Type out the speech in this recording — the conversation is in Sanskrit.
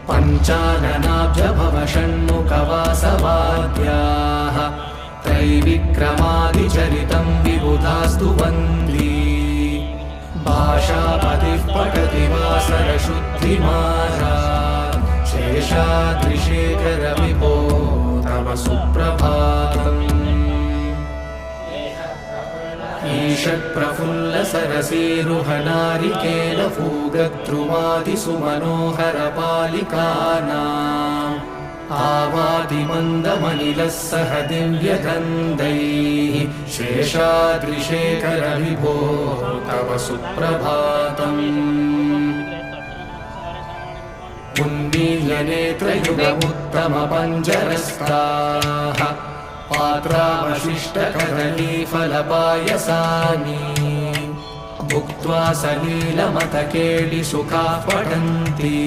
पञ्चाननाब्जभवषण्मुखवासवाद्याः त्रैविक्रमादिचरितं विबुधास्तु वन्दी भाषापतिः पठति वासरशुद्धिमाला शेषाद्रिशेखर विभो तव सुप्रभातम् ईषत्प्रफुल्लसरसीरुहनारिकेलफूगद्रुमादिसुमनोहरपालिकानाम् आवादिमन्दमनिलः सह दिव्यगन्धैः शेषाद्रिशेखर विभो तव सुप्रभातम् उन्मील्यनेत्रयुगमुत्तमपञ्जरस्ताः पात्रावशिष्टकदलीफलपायसानि भुक्त्वा सलीलमतकेलिसुखाः पठन्ति।